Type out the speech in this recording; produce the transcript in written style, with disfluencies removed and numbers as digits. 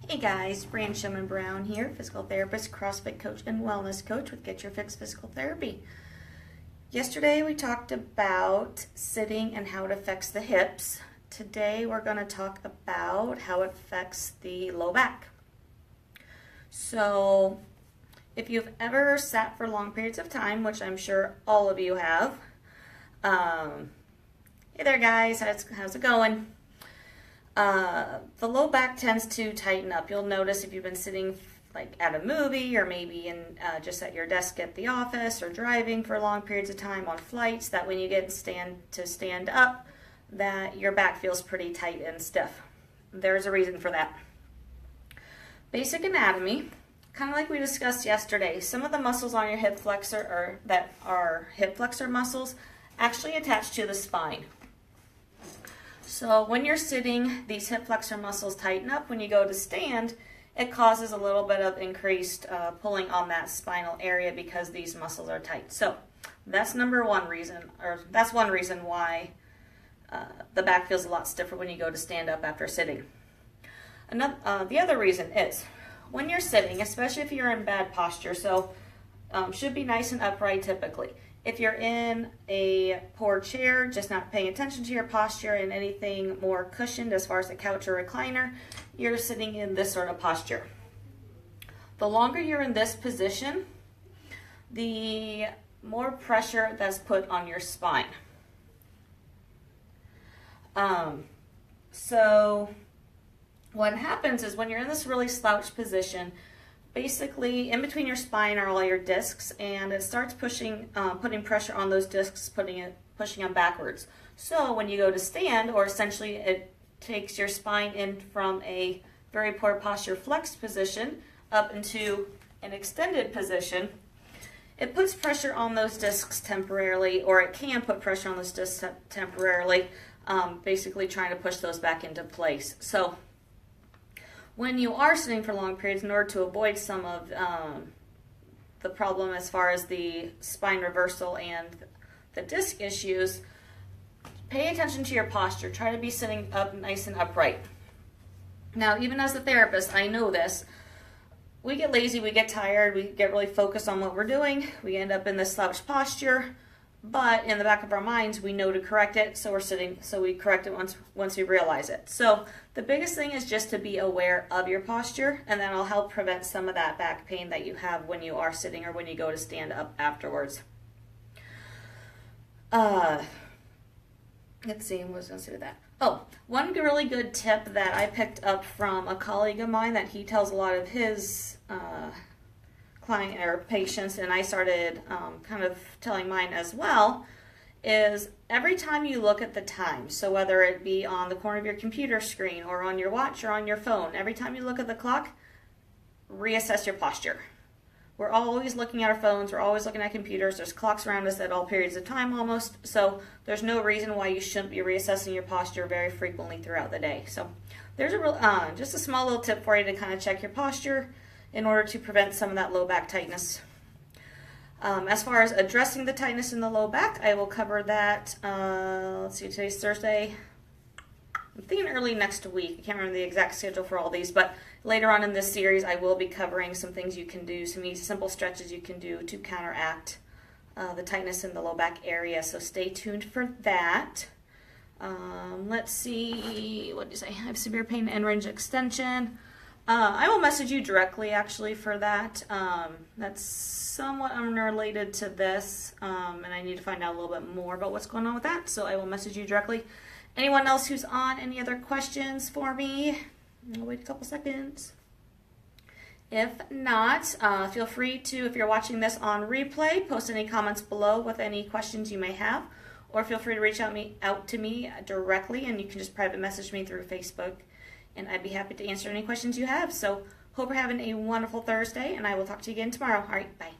Hey guys, Fran Showman Brown here, physical therapist, CrossFit coach, and wellness coach with Get Your Fix Physical Therapy. Yesterday we talked about sitting and how it affects the hips. Today we're going to talk about how it affects the low back. So if you've ever sat for long periods of time, which I'm sure all of you have, hey there guys, how's it going? The low back tends to tighten up. You'll notice if you've been sitting like at a movie or maybe in just at your desk at the office or driving for long periods of time on flights, that when you get to stand up, that your back feels pretty tight and stiff. There's a reason for that. Basic anatomy, kind of like we discussed yesterday, some of the muscles on your hip flexor that are hip flexor muscles actually attach to the spine. So when you're sitting, these hip flexor muscles tighten up. When you go to stand, it causes a little bit of increased pulling on that spinal area because these muscles are tight. So that's one reason why the back feels a lot stiffer when you go to stand up after sitting. The other reason is when you're sitting, especially if you're in bad posture, so should be nice and upright typically. If you're in a poor chair, just not paying attention to your posture and anything more cushioned as far as a couch or recliner, you're sitting in this sort of posture. The longer you're in this position, the more pressure that's put on your spine. So what happens is when you're in this really slouched position, basically, in between your spine are all your discs, and it starts putting pressure on those discs, pushing them backwards. So when you go to stand, or essentially it takes your spine in from a very poor posture flexed position up into an extended position, it puts pressure on those discs temporarily, or it can put pressure on those discs temporarily, basically trying to push those back into place. So when you are sitting for long periods, in order to avoid some of the problem as far as the spine reversal and the disc issues, pay attention to your posture. Try to be sitting up nice and upright. Now, even as a therapist, I know this. We get lazy, we get tired, we get really focused on what we're doing. We end up in this slouched posture, but in the back of our minds, we know to correct it, so we correct it once we realize it. So the biggest thing is just to be aware of your posture, and that'll help prevent some of that back pain that you have when you are sitting or when you go to stand up afterwards. Let's see, what was I going to say with that? Oh, one really good tip that I picked up from a colleague of mine that he tells a lot of his client or patients, and I started kind of telling mine as well, is every time you look at the time, so whether it be on the corner of your computer screen or on your watch or on your phone, every time you look at the clock, reassess your posture. We're always looking at our phones, we're always looking at computers, there's clocks around us at all periods of time almost, so there's no reason why you shouldn't be reassessing your posture very frequently throughout the day. So there's just a small little tip for you to kind of check your posture in order to prevent some of that low back tightness. As far as addressing the tightness in the low back, I will cover that, let's see, today's Thursday. I'm thinking early next week. I can't remember the exact schedule for all these, but later on in this series, I will be covering some things you can do, some simple stretches you can do to counteract the tightness in the low back area. So stay tuned for that. Let's see, what did you say? I have severe pain and range extension. I will message you directly actually for that. That's somewhat unrelated to this, and I need to find out a little bit more about what's going on with that, so I will message you directly. Anyone else who's on, any other questions for me? I'll wait a couple seconds. If not, feel free to, if you're watching this on replay, post any comments below with any questions you may have, or feel free to reach out to me directly, and you can just private message me through Facebook, and I'd be happy to answer any questions you have. So hope you're having a wonderful Thursday, and I will talk to you again tomorrow. All right, bye.